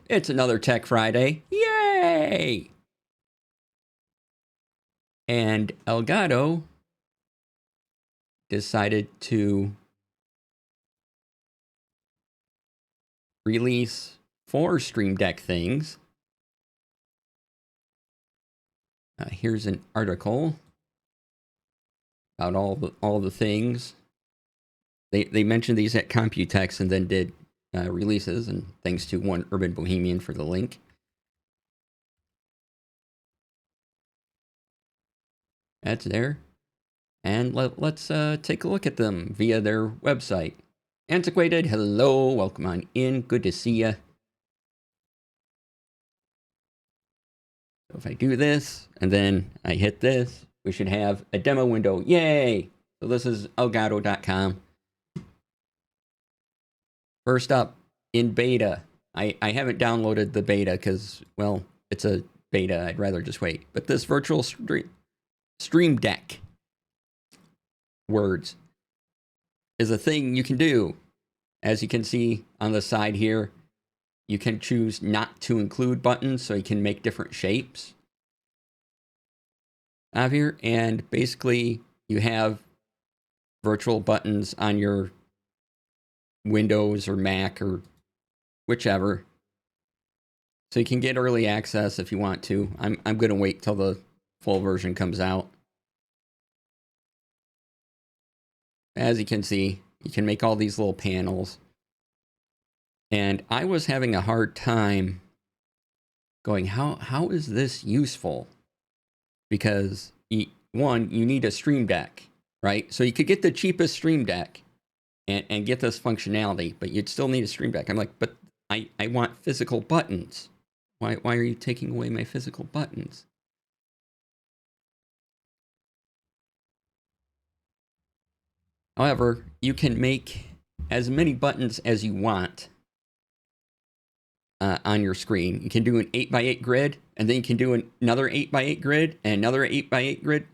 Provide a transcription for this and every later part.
It's another Tech Friday. Yay! And Elgato decided to release 4 Stream Deck things. Here's an article about all the things. They mentioned these at Computex and then did releases, and thanks to One Urban Bohemian for the link. That's there. And let's take a look at them via their website. Antiquated, hello, welcome on in, good to see ya. So if I do this, and then I hit this, we should have a demo window, yay! So this is Elgato.com. First up, in beta. I haven't downloaded the beta because, well, it's a beta, I'd rather just wait. But this virtual stream deck, words, is a thing you can do. As you can see on the side here, you can choose not to include buttons, so you can make different shapes out here. And basically, you have virtual buttons on your Windows or Mac or whichever. So you can get early access if you want to. I'm going to wait till the full version comes out. As you can see, you can make all these little panels. And I was having a hard time going, how is this useful? Because, one, you need a Stream Deck, right? So you could get the cheapest Stream Deck and get this functionality, but you'd still need a Stream Deck. I'm like, but I want physical buttons. Why are you taking away my physical buttons? However, you can make as many buttons as you want on your screen. You can do an 8x8 grid, and then you can do another 8x8 grid, and another 8x8 grid.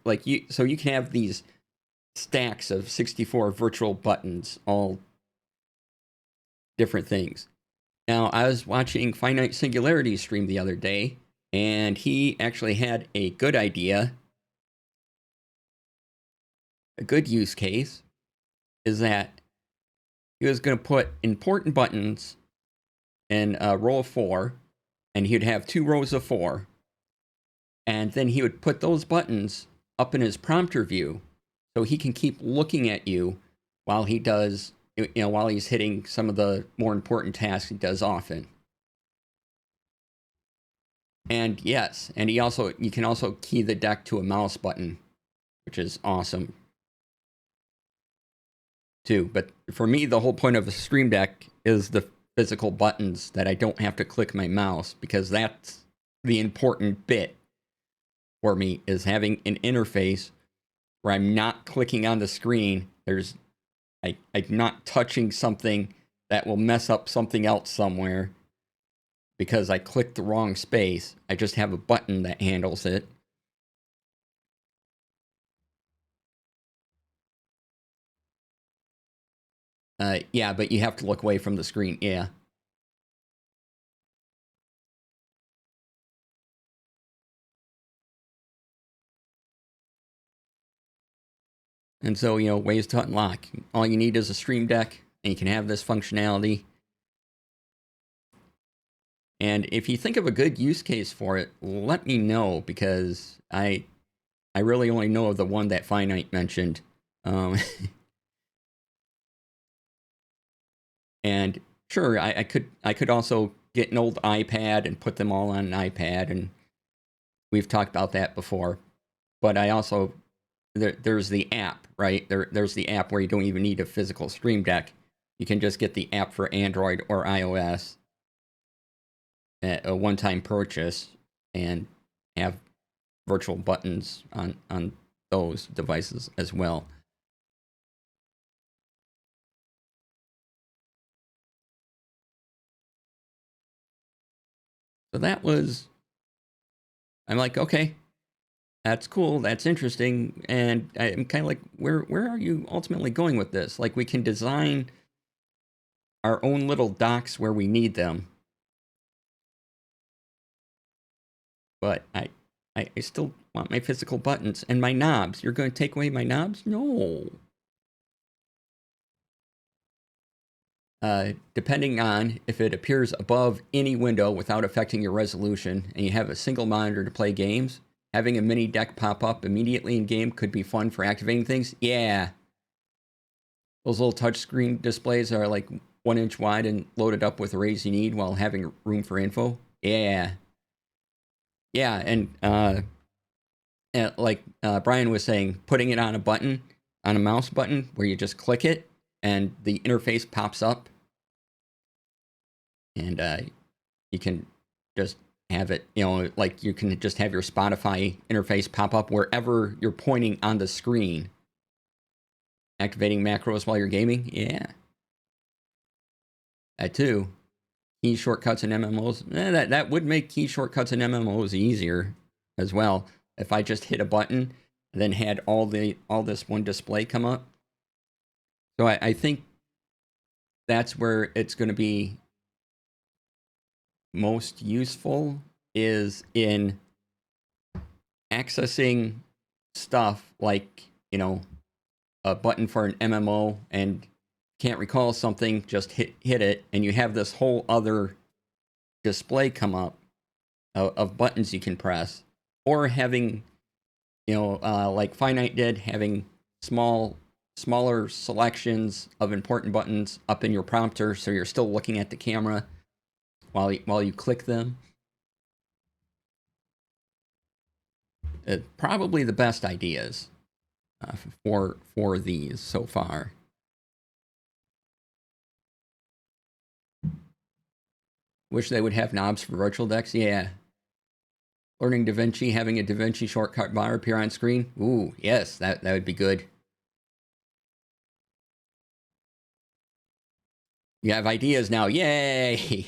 So you can have these stacks of 64 virtual buttons, all different things. Now, I was watching Finite Singularity stream the other day, and he actually had a good idea. A good use case is that he was going to put important buttons in a row of 4, and he'd have 2 rows of 4, and then he would put those buttons up in his prompter view so he can keep looking at you while he does, while he's hitting some of the more important tasks he does often. And yes, and you can also key the deck to a mouse button, which is awesome too. But for me, the whole point of a Stream Deck is the physical buttons, that I don't have to click my mouse, because that's the important bit for me, is having an interface where I'm not clicking on the screen. I'm not touching something that will mess up something else somewhere because I clicked the wrong space. I just have a button that handles it. Yeah, but you have to look away from the screen, yeah. And so, ways to unlock. All you need is a Stream Deck, and you can have this functionality. And if you think of a good use case for it, let me know, because I really only know of the one that Finite mentioned. And sure, I could also get an old iPad and put them all on an iPad, and we've talked about that before. But I also, there's the app, right? There's the app where you don't even need a physical Stream Deck. You can just get the app for Android or iOS at a one-time purchase and have virtual buttons on those devices as well. So that was, I'm like, okay, that's cool, that's interesting, and I'm kind of like, where are you ultimately going with this? Like, we can design our own little docks where we need them, but I still want my physical buttons and my knobs. You're going to take away my knobs? No. Depending on if it appears above any window without affecting your resolution, and you have a single monitor to play games, having a mini deck pop up immediately in game could be fun for activating things. Yeah. Those little touchscreen displays are like 1 inch wide and loaded up with arrays you need while having room for info. Yeah. Yeah, and like Brian was saying, putting it on a button, on a mouse button, where you just click it and the interface pops up, and you can just have it, like you can just have your Spotify interface pop up wherever you're pointing on the screen. Activating macros while you're gaming, yeah. That too. Key shortcuts and MMOs, that would make key shortcuts and MMOs easier as well. If I just hit a button and then had all this one display come up. So I think that's where it's going to be most useful, is in accessing stuff like, a button for an MMO and can't recall something, just hit it, and you have this whole other display come up of buttons you can press, or having, like Finite did, having smaller selections of important buttons up in your prompter, so you're still looking at the camera while you click them. Probably the best ideas for these so far. Wish they would have knobs for virtual decks. Yeah. Learning DaVinci, having a DaVinci shortcut bar appear on screen. Ooh, yes, that would be good. You have ideas now. Yay!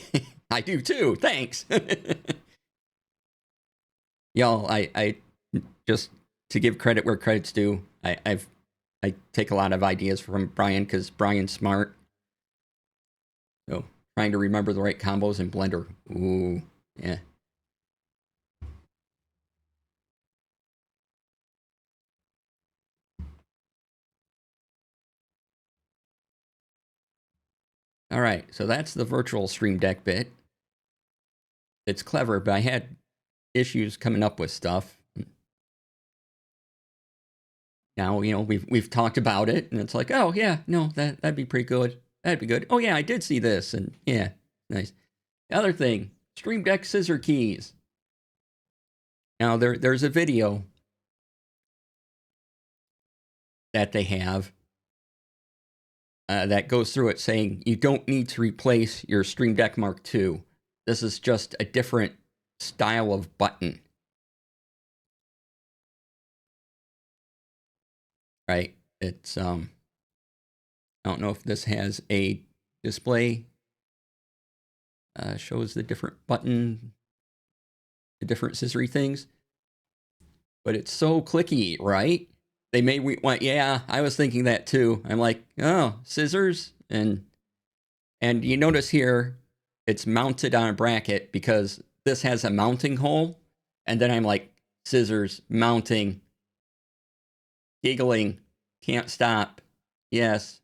I do too. Thanks. Y'all, I just, to give credit where credit's due, I take a lot of ideas from Brian, because Brian's smart. So trying to remember the right combos in Blender. Ooh, yeah. All right, so that's the virtual Stream Deck bit. It's clever, but I had issues coming up with stuff. Now, we've talked about it, and it's like, oh yeah, no, that'd be pretty good. That'd be good. Oh yeah, I did see this, and yeah, nice. The other thing, Stream Deck scissor keys. Now there's a video that they have that goes through it, saying you don't need to replace your Stream Deck Mark II. This is just a different style of button. Right? It's I don't know if this has a display. Shows the different button, the different scissory things. But it's so clicky, right? They made me want, yeah, I was thinking that too. I'm like, oh, scissors, and you notice here it's mounted on a bracket because this has a mounting hole, and then I'm like, scissors, mounting, giggling, can't stop. Yes.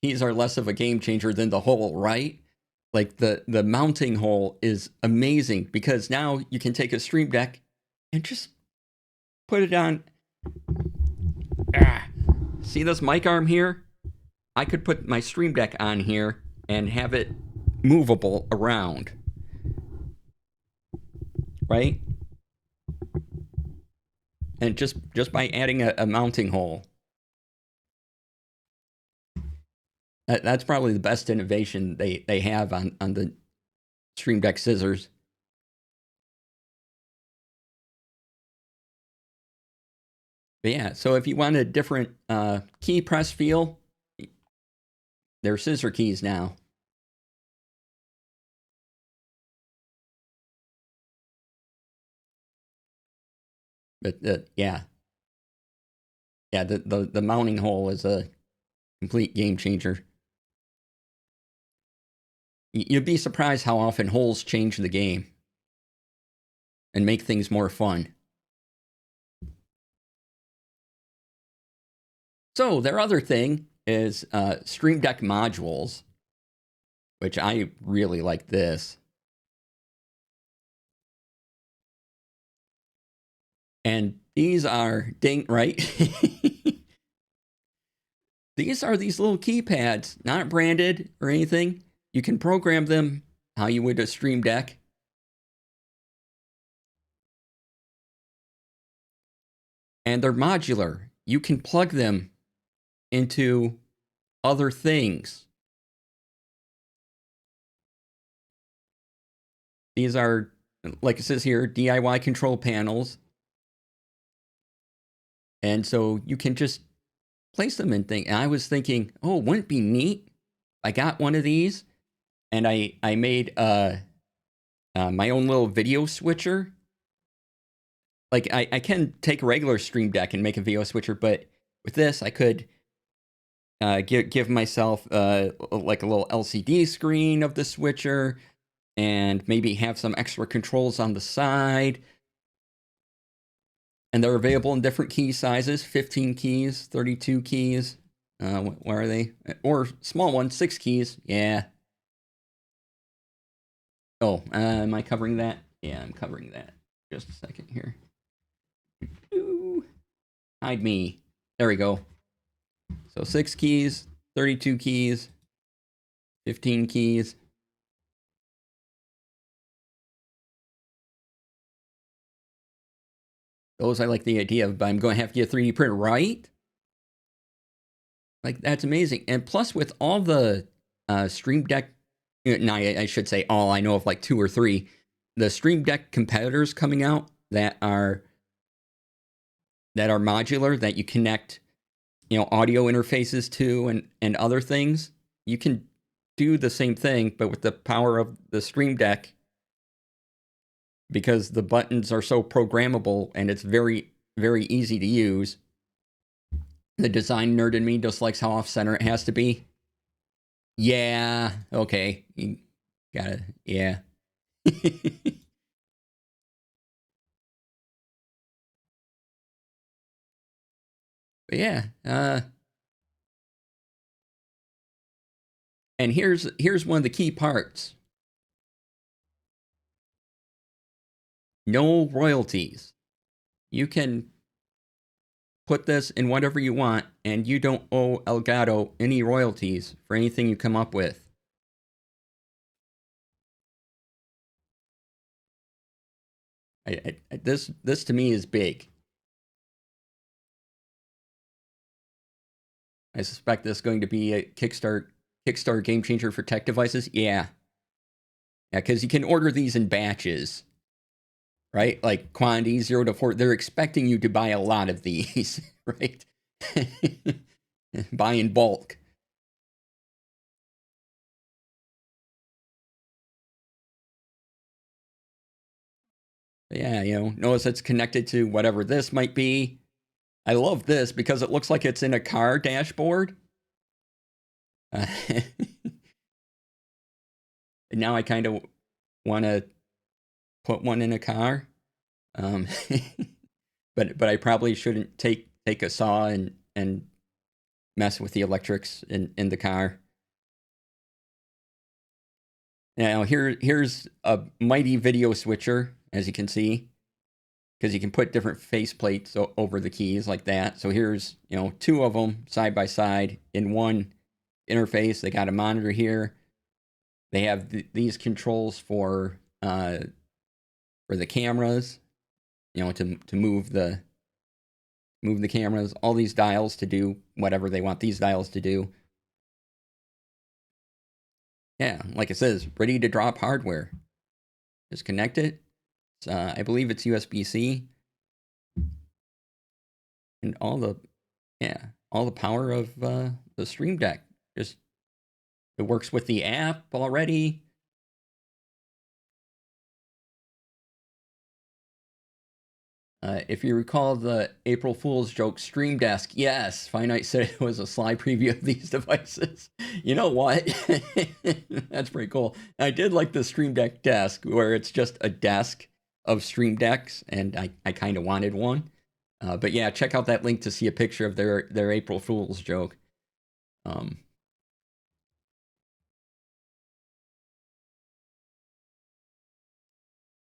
These are less of a game changer than the hole, right? Like the mounting hole is amazing, because now you can take a Stream Deck and just put it on. See this mic arm here? I could put my Stream Deck on here and have it movable around. Right? And just by adding a mounting hole. That's probably the best innovation they have on the Stream Deck scissors. But yeah, so if you want a different key press feel, they're scissor keys now. But yeah, the mounting hole is a complete game changer. You'd be surprised how often holes change the game. and make things more fun. So their other thing is Stream Deck modules, which I really like this. And these are, ding, right? These are these little keypads, not branded or anything. You can program them how you would a Stream Deck. And they're modular. You can plug them into other things. These are, like it says here, DIY control panels. And so you can just place them in things. And I was thinking, oh, wouldn't it be neat? I got one of these, and I made my own little video switcher. Like, I can take a regular Stream Deck and make a video switcher, but with this, I could give myself like a little LCD screen of the switcher, and maybe have some extra controls on the side. And they're available in different key sizes, 15 keys, 32 keys. Where are they? Or small ones, 6 keys. Yeah. Oh, am I covering that? Yeah, I'm covering that. Just a second here. Ooh. Hide me. There we go. So 6 keys, 32 keys, 15 keys. Those I like the idea of, but I'm going to have to get a 3D printer, right? Like, that's amazing. And plus, with all the Stream Deck, no, I should say all, I know of like 2 or 3, the Stream Deck competitors coming out that are modular, that you connect, audio interfaces to and other things. You can do the same thing, but with the power of the Stream Deck, because the buttons are so programmable and it's very, very easy to use. The design nerd in me just likes how off-center it has to be. Yeah, okay. You gotta, yeah. But yeah, and here's one of the key parts. No royalties. You can put this in whatever you want, and you don't owe Elgato any royalties for anything you come up with. This to me is big. I suspect this is going to be a Kickstarter game changer for tech devices. Yeah, because you can order these in batches, right? Like quantity 0 to 4. They're expecting you to buy a lot of these, right? Buy in bulk. Yeah, notice it's connected to whatever this might be. I love this because it looks like it's in a car dashboard. And now I kind of want to put one in a car. But I probably shouldn't take a saw and mess with the electrics in the car. Now here's a mighty video switcher, as you can see, because you can put different faceplates over the keys like that. So here's 2 of them side by side in one interface. They got a monitor here. They have these controls for the cameras, to move the cameras. All these dials to do whatever they want these dials to do. Yeah, like it says, ready to drop hardware. Just connect it. I believe it's USB-C. And all the power of the Stream Deck. Just, it works with the app already. If you recall the April Fool's joke Stream Desk, yes, Finite said it was a slide preview of these devices. You know what? That's pretty cool. I did like the Stream Deck desk, where it's just a desk of Stream Decks, and I kind of wanted one. But yeah, check out that link to see a picture of their April Fool's joke.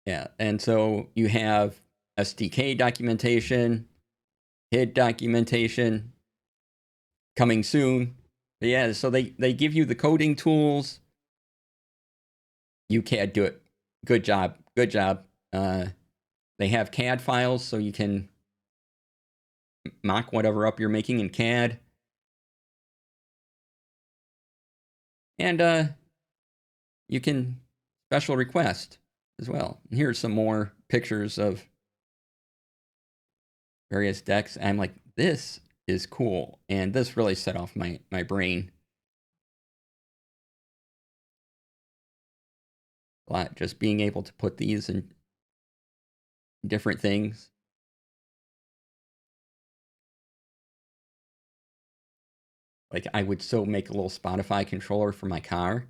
Yeah, and so you have SDK documentation, HID documentation coming soon. But yeah, so they give you the coding tools. You can't do it. Good job. Good job. They have CAD files, so you can mock whatever up you're making in CAD. And you can special request as well. And here's some more pictures of various decks. I'm like, this is cool. And this really set off my brain a lot. Just being able to put these in different things. Like, I would so make a little Spotify controller for my car.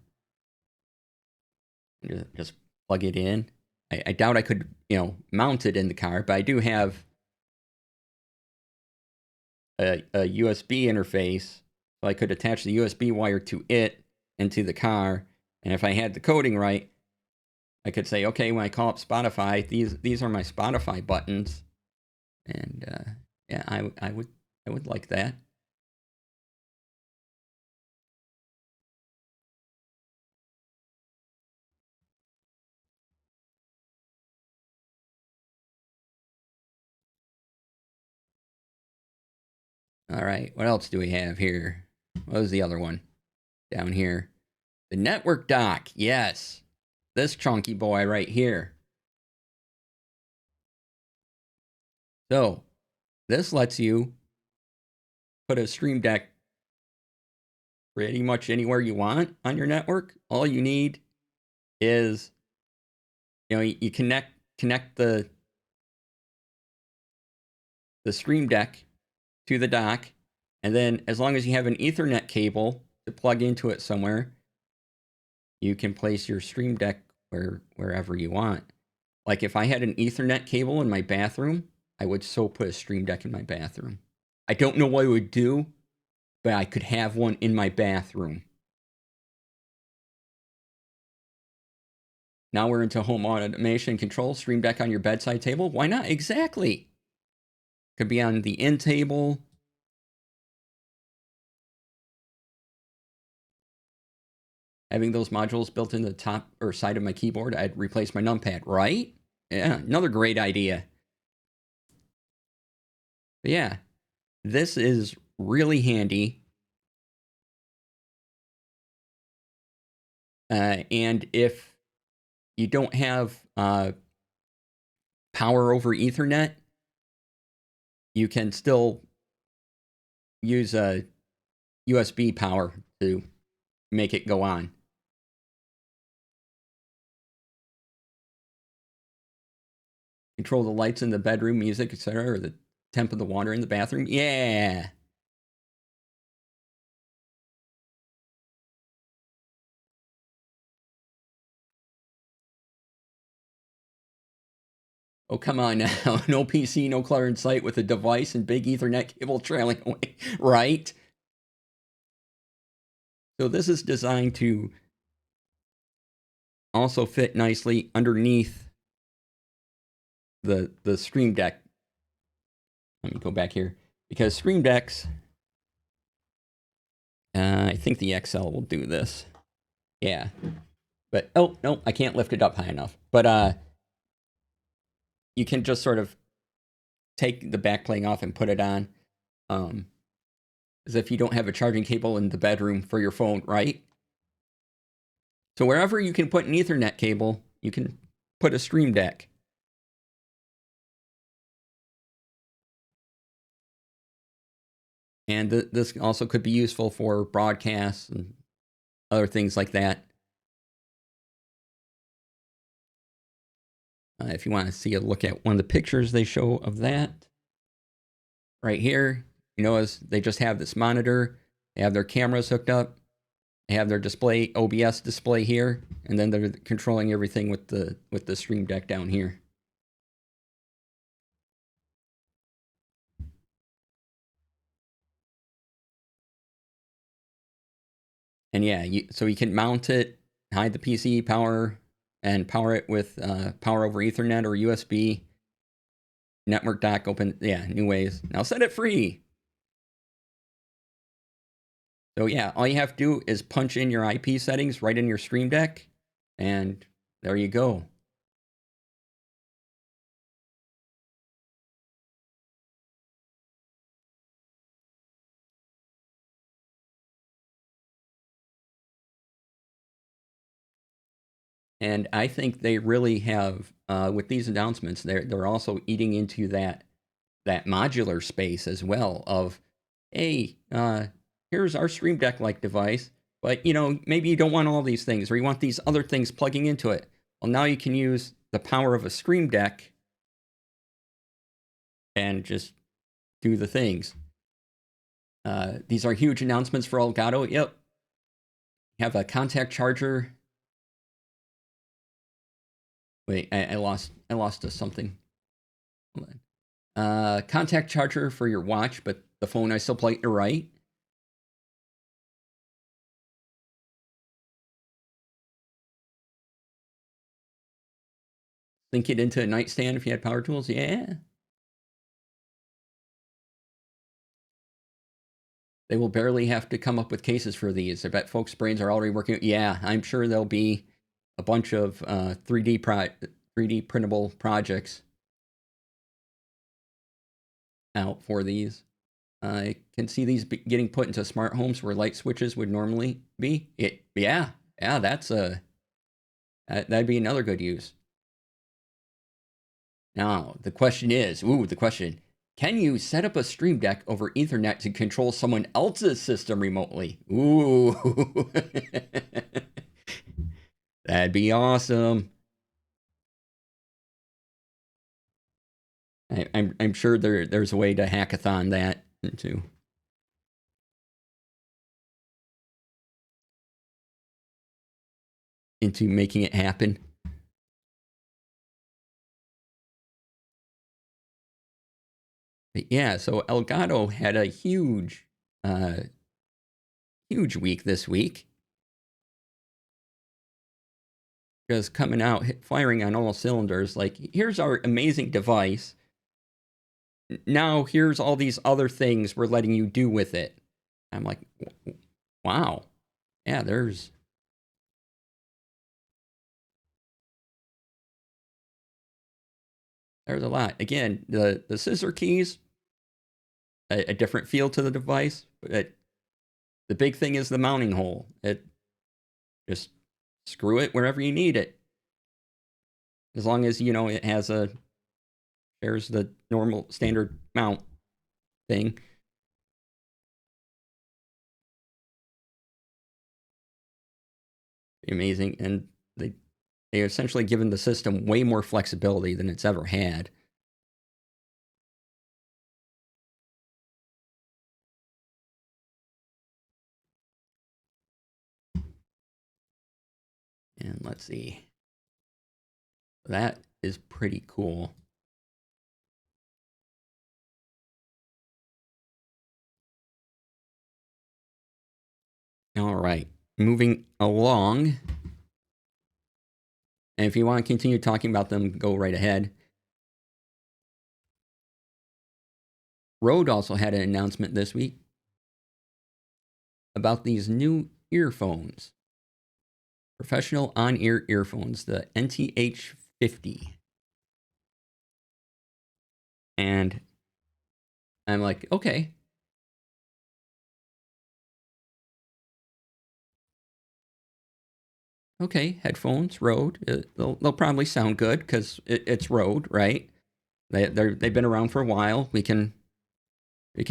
Just plug it in. I doubt I could, mount it in the car, but I do have a USB interface, so I could attach the USB wire to it and to the car. And if I had the coding right, I could say, okay, when I call up Spotify, these are my Spotify buttons, and yeah, I would like that. All right, what else do we have here? What was the other one down here? The network dock. Yes, this chunky boy right here. So this lets you put a Stream Deck pretty much anywhere you want on your network. All you need is, you connect the Stream Deck to the dock, and then as long as you have an Ethernet cable to plug into it somewhere, you can place your Stream Deck wherever you want. Like if I had an Ethernet cable in my bathroom, I would so put a Stream Deck in my bathroom. I don't know what it would do, but I could have one in my bathroom. Now we're into home automation control. Stream Deck on your bedside table. Why not? Exactly. Could be on the end table. Having those modules built in the top or side of my keyboard, I'd replace my numpad, right? Yeah, another great idea. But yeah, this is really handy. And if you don't have power over Ethernet, you can still use a USB power to make it go on. Control the lights in the bedroom, music, etc., or the temp of the water in the bathroom. Yeah. Oh, come on now. No PC, no clutter in sight with a device and big Ethernet cable trailing away, right? So this is designed to also fit nicely underneath the Stream Deck. Let me go back here. Because Stream Decks, I think the XL will do this. Yeah. But, oh, no, I can't lift it up high enough. But you can just sort of take the backplane off and put it on. As if you don't have a charging cable in the bedroom for your phone, right? So wherever you can put an Ethernet cable, you can put a Stream Deck. And this also could be useful for broadcasts and other things like that. If you want to see a look at one of the pictures they show of that, right here, as they just have this monitor, they have their cameras hooked up, they have their display, OBS display here, and then they're controlling everything with the Stream Deck down here. And yeah, so you can mount it, hide the PC power, and power it with power over Ethernet or USB. Network dock open, yeah, new ways. Now set it free. So yeah, all you have to do is punch in your IP settings right in your Stream Deck, and there you go. And I think they really have, with these announcements, they're also eating into that modular space as well. Of, hey, here's our Stream Deck like device, but maybe you don't want all these things, or you want these other things plugging into it. Well, now you can use the power of a Stream Deck and just do the things. These are huge announcements for Elgato. Yep, have a contact charger. Wait, I lost something. Hold on. Contact charger for your watch, but the phone I still plug to right. Link it into a nightstand if you had power tools. Yeah. They will barely have to come up with cases for these. I bet folks' brains are already working. Yeah, I'm sure there'll be a bunch of 3D printable projects out for these. I can see these getting put into smart homes where light switches would normally be. Yeah, that's that'd be another good use. Now the question is, can you set up a Stream Deck over Ethernet to control someone else's system remotely? Ooh, that'd be awesome. I'm sure there's a way to hackathon that into making it happen. But yeah, so Elgato had a huge week this week. Just coming out, firing on all cylinders. Like, here's our amazing device. Now here's all these other things we're letting you do with it. I'm like, wow. Yeah, there's a lot. Again, the scissor keys, a different feel to the device, but the big thing is the mounting hole. It just screw it wherever you need it. As long as it has shares the normal standard mount thing. Amazing. And they essentially given the system way more flexibility than it's ever had. And let's see. That is pretty cool. All right. Moving along. And if you want to continue talking about them, go right ahead. Rode also had an announcement this week about these new earphones. Professional on-ear earphones, the NTH50. And I'm like, okay. Okay, headphones, Rode. They'll probably sound good because it's Rode, right? They've been around for a while. We can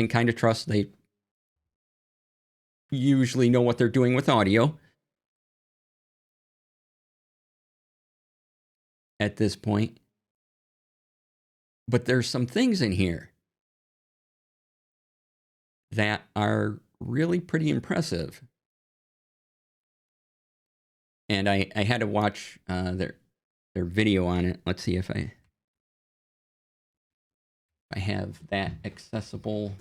kind of trust they usually know what they're doing with audio at this point. But there's some things in here that are really pretty impressive. And I had to watch their video on it. Let's see if I have that accessible.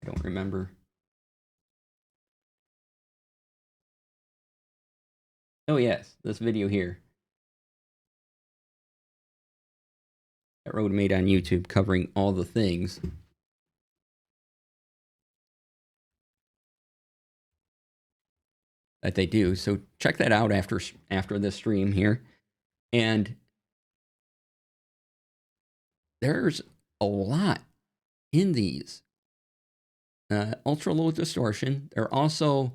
I don't remember. Oh yes, this video here that Road made on YouTube covering all the things that they do. So check that out after this stream here. And there's a lot in these. Ultra low distortion. They're also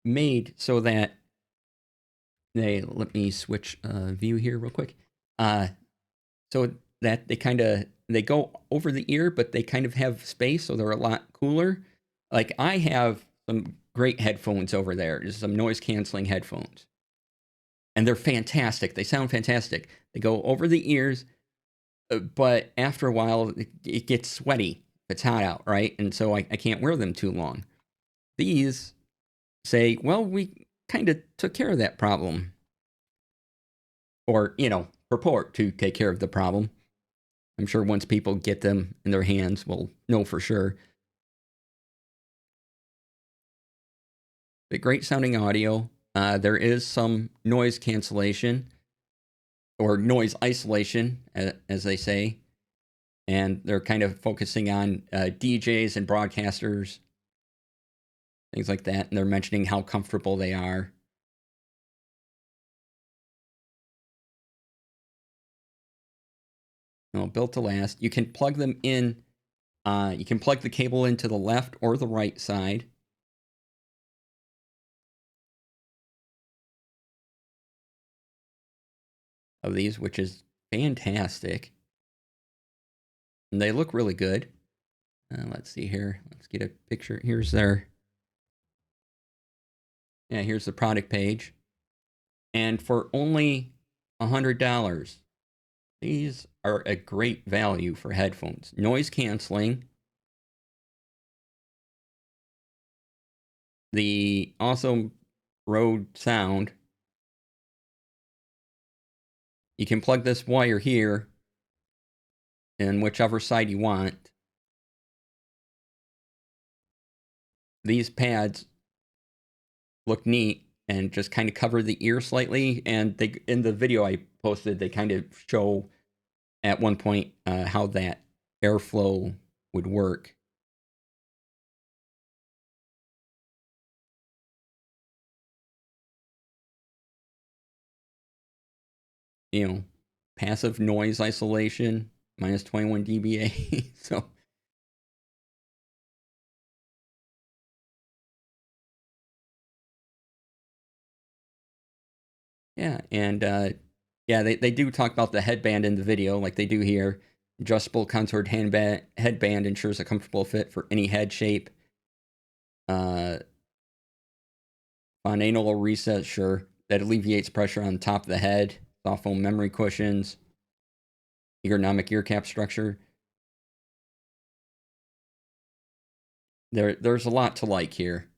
made so that let me switch view here real quick. So that they go over the ear, but they kind of have space, so they're a lot cooler. Like I have some great headphones over there. There's some noise canceling headphones, and they're fantastic. They sound fantastic. They go over the ears, but after a while, it gets sweaty. It's hot out, right? And so I can't wear them too long. These say, well, we kind of took care of that problem, or purport to take care of the problem. I'm sure once people get them in their hands, we'll know for sure. But great sounding audio. There is some noise cancellation or noise isolation, as they say. And they're kind of focusing on DJs and broadcasters, things like that. And they're mentioning how comfortable they are. Built to last. You can plug them in. You can plug the cable into the left or the right side. Of these, which is fantastic. And they look really good. Let's see here. Let's get a picture. Here's here's the product page. And for only $100, these are a great value for headphones. Noise canceling. The awesome Rode sound. You can plug this wire here in whichever side you want. These pads look neat and just kind of cover the ear slightly. And they, in the video I posted, they kind of show at one point how that airflow would work. Passive noise isolation, minus 21 dBA. So yeah, and they do talk about the headband in the video, like they do here. Adjustable contoured headband ensures a comfortable fit for any head shape. Phonanal reset, sure. That alleviates pressure on the top of the head. Soft foam memory cushions. Ergonomic ear cap structure. There's a lot to like here.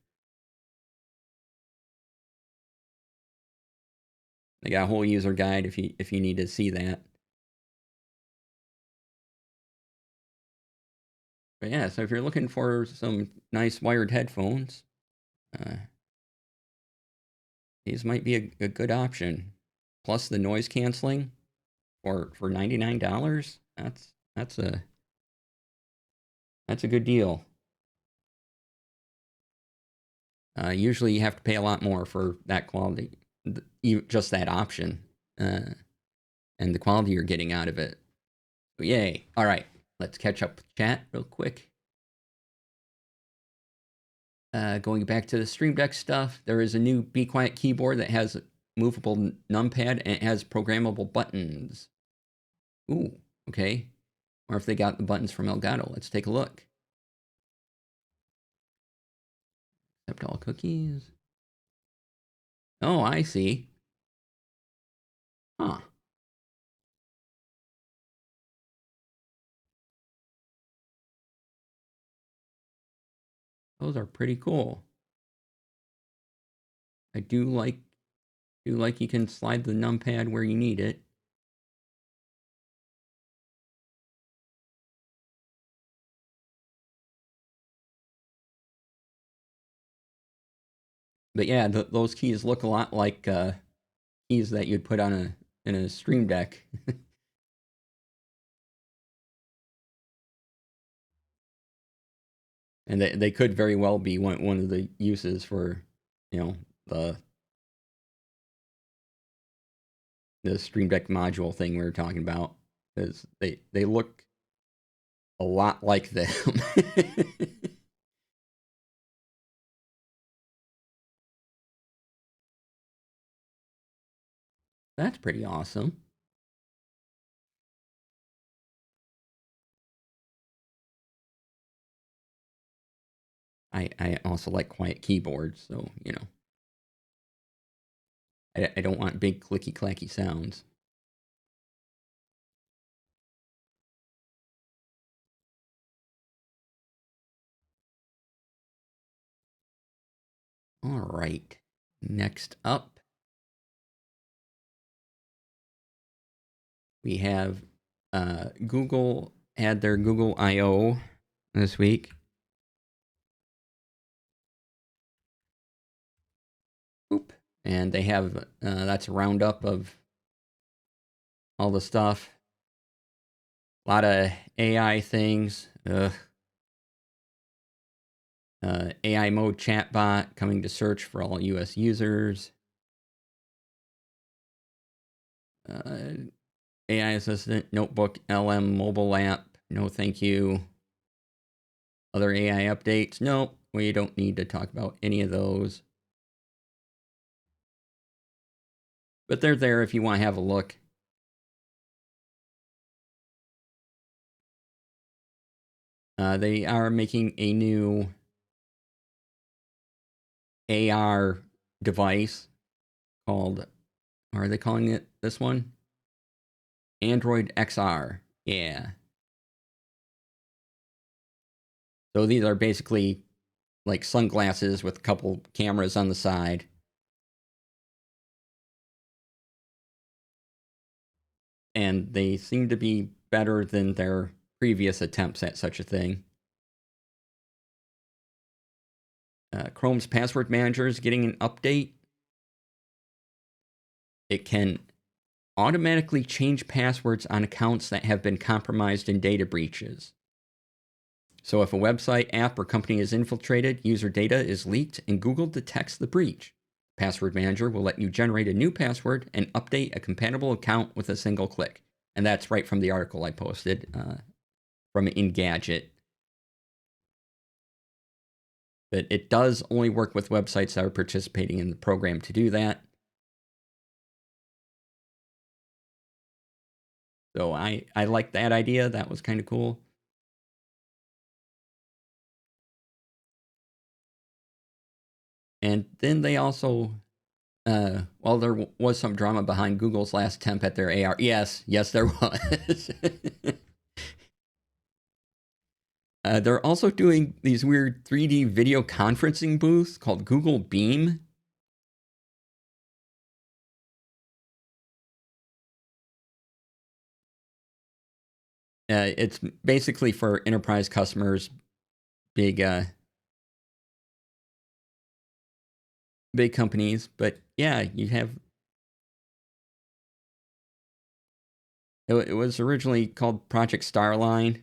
They got a whole user guide if you need to see that. But yeah, so if you're looking for some nice wired headphones, these might be a good option. Plus the noise canceling for $99. That's a good deal. Usually you have to pay a lot more for that quality, just that option, and the quality you're getting out of it. But yay! All right, let's catch up with chat real quick. Going back to the Stream Deck stuff, there is a new Be Quiet keyboard that has movable numpad and it has programmable buttons. Ooh, okay. Or if they got the buttons from Elgato, let's take a look. Accept all cookies. Oh, I see. Huh. Those are pretty cool. I do like you can slide the numpad where you need it. But yeah, those keys look a lot like keys that you'd put on in a Stream Deck. And they could very well be one of the uses for, you know, the Stream Deck module thing we were talking about, because they look a lot like them. That's pretty awesome. I also like quiet keyboards, so you know, I don't want big clicky clacky sounds. All right, next up we have Google had their Google I/O this week. Oop. And they have that's a roundup of all the stuff. A lot of AI things. AI mode chatbot coming to search for all US users. AI assistant, notebook, LM mobile app. No, thank you. Other AI updates. Nope, we don't need to talk about any of those. But they're there if you want to have a look. They are making a new AR device called, are they calling it this one? Android XR. Yeah. So these are basically like sunglasses with a couple cameras on the side. And they seem to be better than their previous attempts at such a thing. Chrome's password manager is getting an update. It can automatically change passwords on accounts that have been compromised in data breaches. So if a website, app, or company is infiltrated, user data is leaked, and Google detects the breach, Password Manager will let you generate a new password and update a compatible account with a single click. And that's right from the article I posted from Engadget. But it does only work with websites that are participating in the program to do that. So I like that idea. That was kind of cool. And then they also, well, there was some drama behind Google's last attempt at their AR. Yes, there was. They're also doing these weird 3D video conferencing booths called Google Beam. It's basically for enterprise customers, big companies. But yeah, you have. It was originally called Project Starline.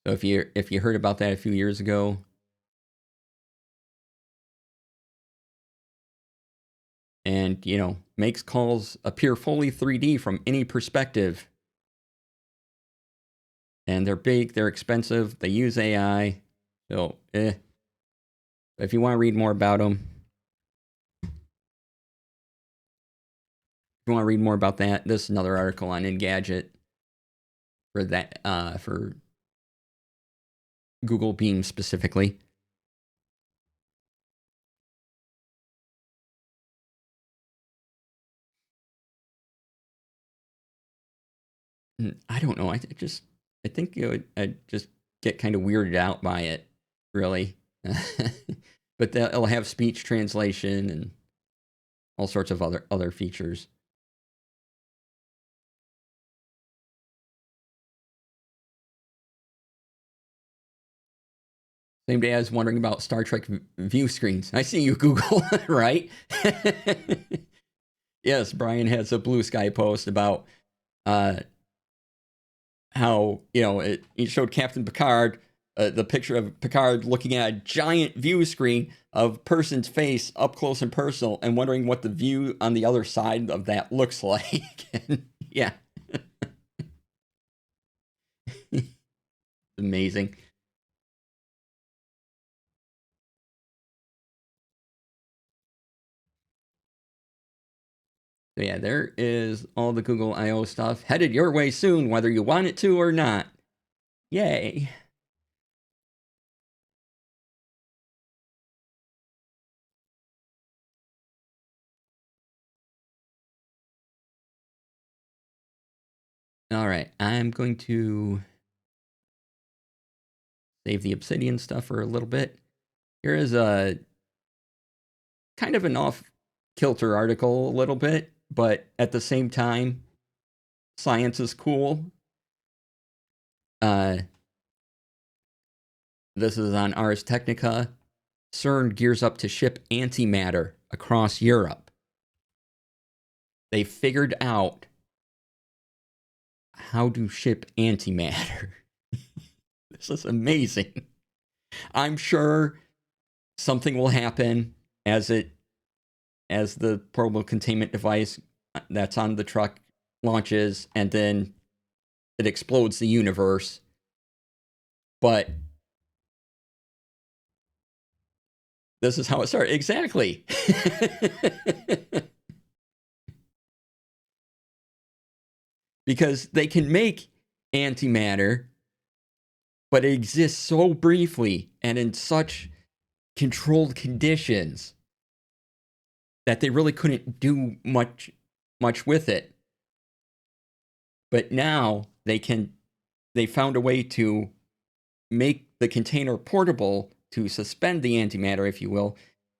So if you heard about that a few years ago, and you know, makes calls appear fully 3D from any perspective. And they're big, they're expensive, they use AI. So, if you want to read more about them, if you want to read more about that, this is another article on Engadget for that, for Google Beam specifically. I don't know. I think I just get kind of weirded out by it, really. But they'll have speech translation and all sorts of other features. Same day I was wondering about Star Trek view screens. I see you, Google, right? Yes, Brian has a Blue Sky post about how, he showed Captain Picard the picture of Picard looking at a giant view screen of a person's face up close and personal and wondering what the view on the other side of that looks like. And, yeah. Amazing. So yeah, there is all the Google I/O stuff headed your way soon, whether you want it to or not. Yay. All right, I'm going to save the Obsidian stuff for a little bit. Here is a kind of an off-kilter article a little bit, but at the same time, science is cool. This is on Ars Technica. CERN gears up to ship antimatter across Europe. They figured out how to ship antimatter. This is amazing. I'm sure something will happen as the portable containment device that's on the truck launches, and then it explodes the universe. But this is how it started. Exactly. Because they can make antimatter, but it exists so briefly and in such controlled conditions that they really couldn't do much with it. But now they found a way to make the container portable to suspend the antimatter, if you will,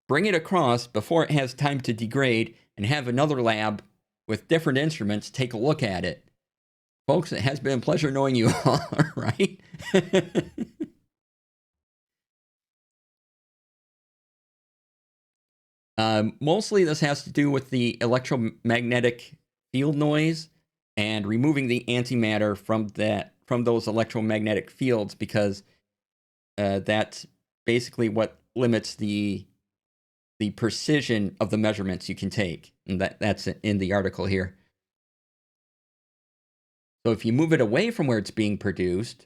bring it across before it has time to degrade, and have another lab with different instruments take a look at it. Folks, it has been a pleasure knowing you all, right? Mostly this has to do with the electromagnetic field noise and removing the antimatter from those electromagnetic fields, because that's basically what limits the precision of the measurements you can take. And that's in the article here. So if you move it away from where it's being produced,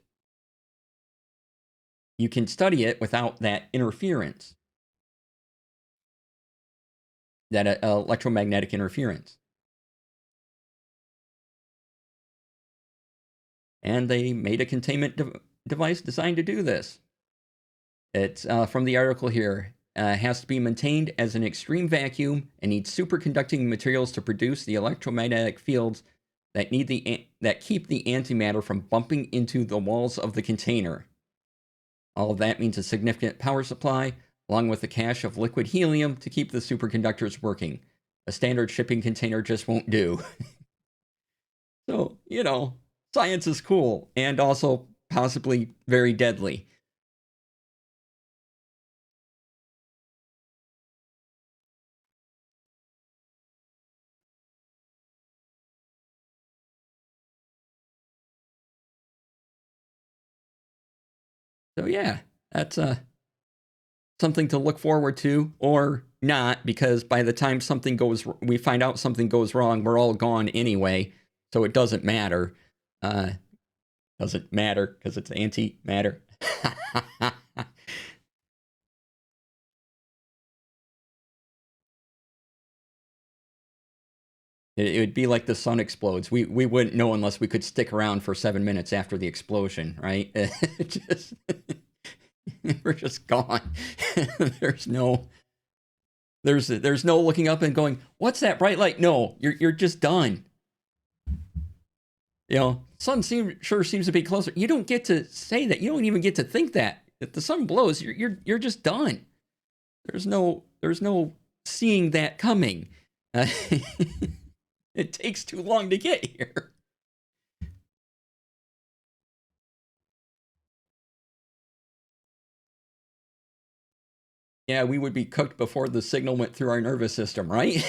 you can study it without that interference, that electromagnetic interference. And they made a containment device designed to do this. It's from the article here. Has to be maintained as an extreme vacuum and needs superconducting materials to produce the electromagnetic fields that keep the antimatter from bumping into the walls of the container. All of that means a significant power supply, along with a cache of liquid helium to keep the superconductors working. A standard shipping container just won't do. So, science is cool, and also possibly very deadly. So yeah, that's something to look forward to, or not, because by the time we find out something goes wrong, we're all gone anyway, so it doesn't matter. Doesn't matter because it's antimatter. It would be like the sun explodes. We wouldn't know unless we could stick around for 7 minutes after the explosion, right? We're just gone. There's no looking up and going, "What's that bright light?" No, you're just done. Sun sure seems to be closer. You don't get to say that. You don't even get to think that. If the sun blows, you're just done. There's no seeing that coming. It takes too long to get here. Yeah, we would be cooked before the signal went through our nervous system, right?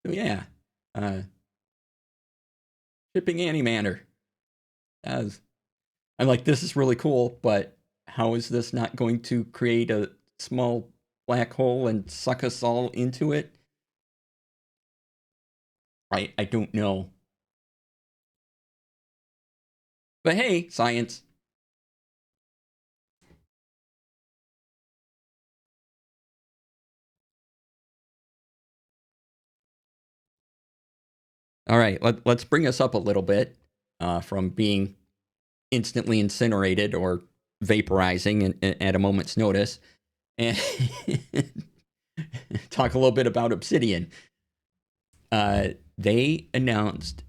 So yeah, uh, shipping Annie Manor. As I'm like, this is really cool, but how is this not going to create a small black hole and suck us all into it? I don't know. But hey, science. All right, let's bring us up a little bit from being instantly incinerated or vaporizing at a moment's notice, and talk a little bit about Obsidian. They announced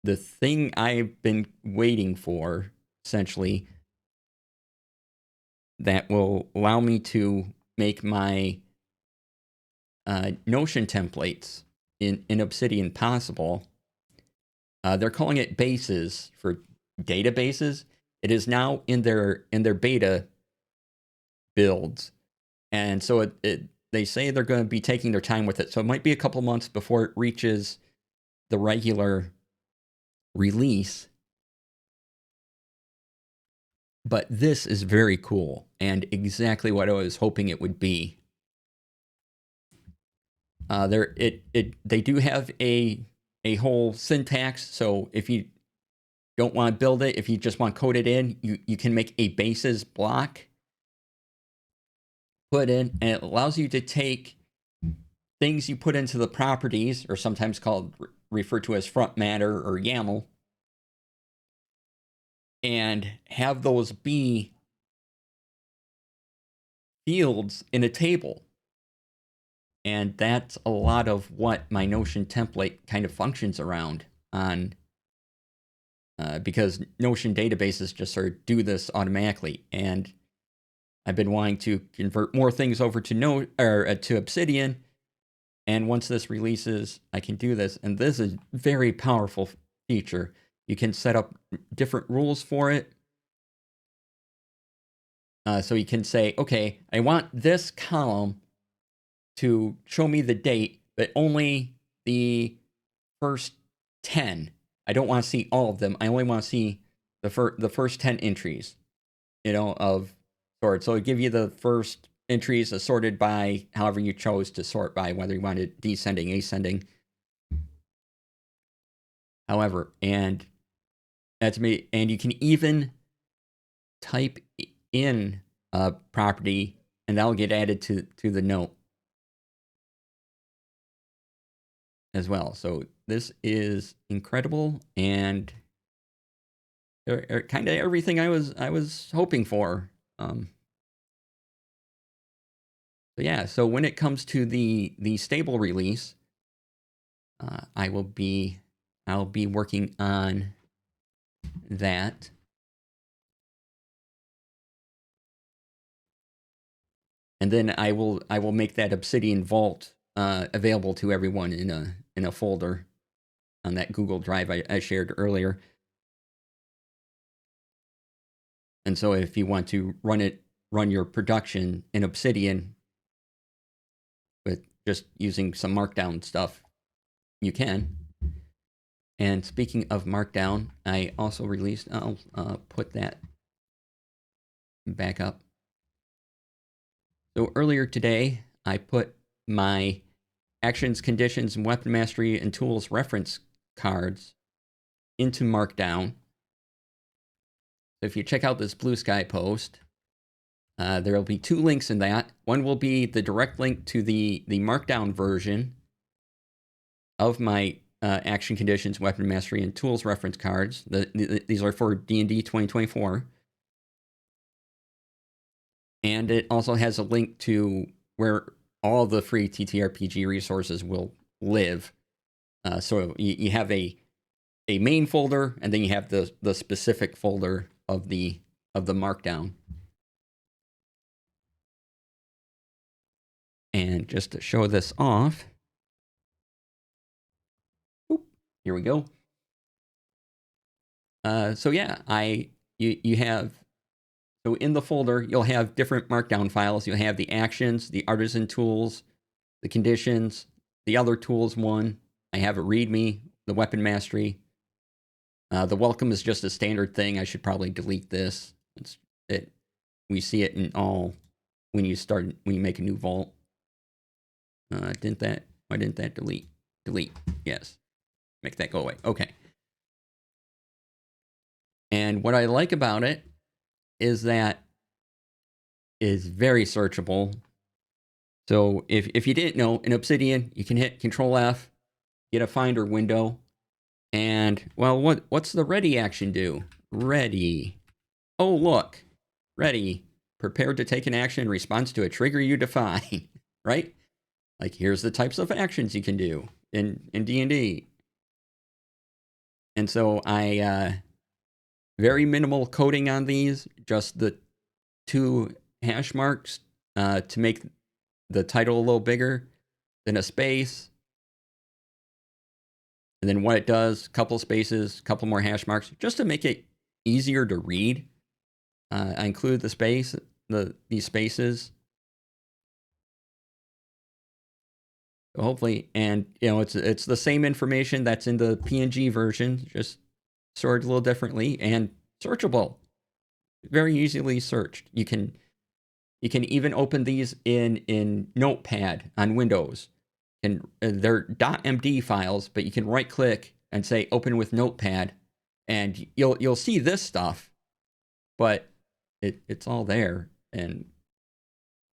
the thing I've been waiting for, essentially, that will allow me to make my Notion templates in Obsidian possible. They're calling it bases for databases. It is now in their beta builds, and so they say they're going to be taking their time with it. So it might be a couple months before it reaches the regular release. But this is very cool and exactly what I was hoping it would be. They do have a whole syntax. So if you don't want to build it, if you just want to code it in, you can make a bases block, put in, and it allows you to take things you put into the properties, or sometimes called referred to as front matter or YAML, and have those be fields in a table. And that's a lot of what my Notion template kind of functions around on, because Notion databases just sort of do this automatically. And I've been wanting to convert more things over to to Obsidian. And once this releases, I can do this. And this is a very powerful feature. You can set up different rules for it. So you can say, okay, I want this column to show me the date, but only the first 10. I don't want to see all of them. I only want to see the first 10 entries, of sort. So it give you the first entries assorted by however you chose to sort by, whether you wanted descending, ascending, however. And that's me. And you can even type in a property and that'll get added to the note as well. So this is incredible and kind of everything I was hoping for. So yeah, so when it comes to the stable release, I'll be working on that. And then I will make that Obsidian Vault available to everyone in a folder on that Google Drive I shared earlier. And so if you want to run your production in Obsidian with just using some Markdown stuff, you can. And speaking of Markdown, I also released. I'll put that back up. So earlier today, I put my actions, conditions, and weapon mastery and tools reference cards into Markdown. So if you check out this Blue Sky post, there will be 2 links in that. One will be the direct link to the Markdown version of my action, conditions, weapon mastery, and tools reference cards. These are for D&D 2024. And it also has a link to where all the free TTRPG resources will live. So you have a main folder, and then you have the specific folder of the Markdown. And just to show this off, here we go. So yeah, you have, so in the folder, you'll have different markdown files. You'll have the actions, the artisan tools, the conditions, the other tools one. I have a README, the weapon mastery. The welcome is just a standard thing. I should probably delete this. We see it in all when you make a new vault. Why didn't that delete? Delete, yes. Make that go away, okay. And what I like about it is that is very searchable. So if you didn't know, in Obsidian, you can hit Control F, get a Finder window, and, well, what's the ready action do? Ready. Oh, look. Ready. Prepared to take an action in response to a trigger you define. Right? Like, here's the types of actions you can do in D&D. And so I, very minimal coding on these, just the 2 hash marks to make the title a little bigger, then a space, and then what it does, couple spaces, couple more hash marks, just to make it easier to read. I include the space, these spaces. So hopefully, and it's the same information that's in the PNG version, just sorted a little differently and searchable. Very easily searched. You can even open these in Notepad on Windows. And they're .md files, but you can right click and say open with Notepad, and you'll see this stuff, but it's all there. And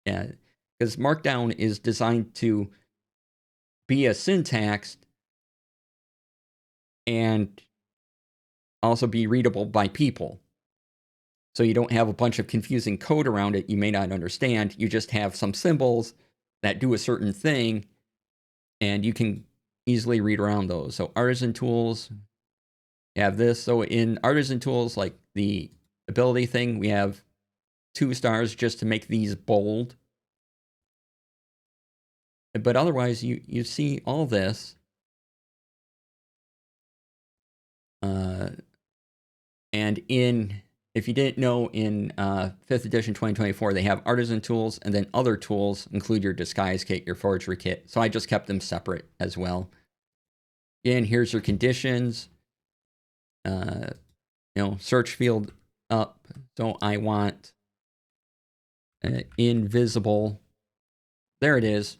yeah, because Markdown is designed to be a syntax and also be readable by people. So you don't have a bunch of confusing code around it you may not understand. You just have some symbols that do a certain thing, and you can easily read around those. So artisan tools, you have this. So in artisan tools, like the ability thing, we have 2 stars just to make these bold. But otherwise, you see all this. And if you didn't know, in 5th edition 2024, they have artisan tools, and then other tools include your disguise kit, your forgery kit. So I just kept them separate as well. And here's your conditions. Search field up. So I want invisible. There it is.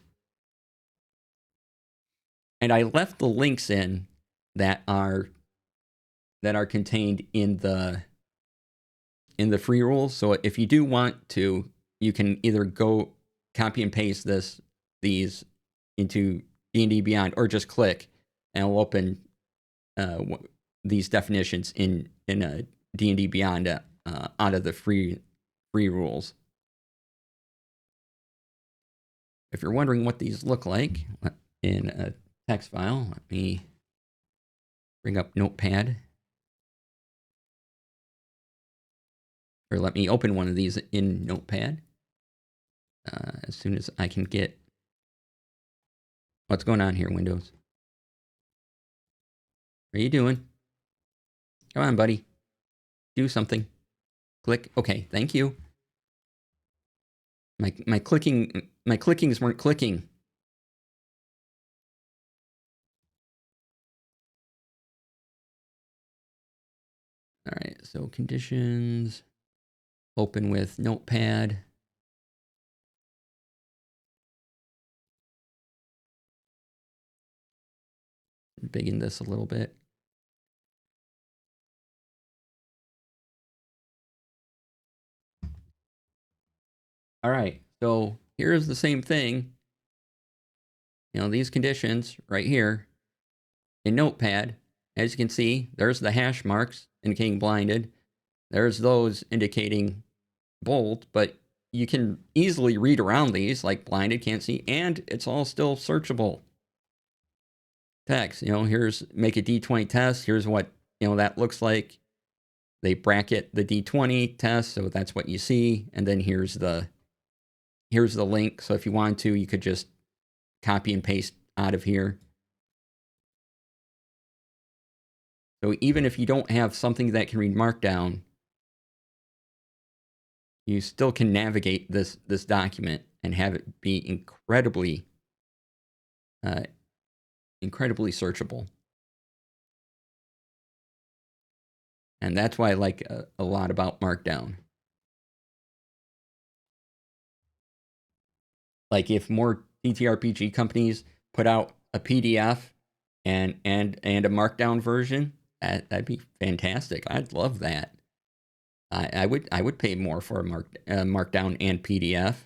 And I left the links in that are contained in the free rules. So if you do want to, you can either go copy and paste these into D&D Beyond, or just click and it'll open these definitions in D&D Beyond out of the free rules. If you're wondering what these look like in a text file, let me bring up Notepad. Or let me open one of these in Notepad as soon as I can get... What's going on here, Windows? What are you doing? Come on, buddy. Do something. Click. Okay, thank you. My clickings weren't clicking. All right, so conditions. Open with Notepad. Bigging this a little bit. All right, so here's the same thing. These conditions right here in Notepad. As you can see, there's the hash marks indicating blinded. There's those indicating bold, but you can easily read around these, like blinded, can't see, and it's all still searchable text. Here's make a D20 test. Here's what that looks like. They bracket the D20 test, so that's what you see. And then here's the here's the link. So if you want to, you could just copy and paste out of here. So even if you don't have something that can read Markdown, you still can navigate this document and have it be incredibly searchable. And that's why I like a lot about Markdown. Like if more TTRPG companies put out a PDF and a Markdown version, that'd be fantastic. I'd love that. I would pay more for a Markdown and PDF.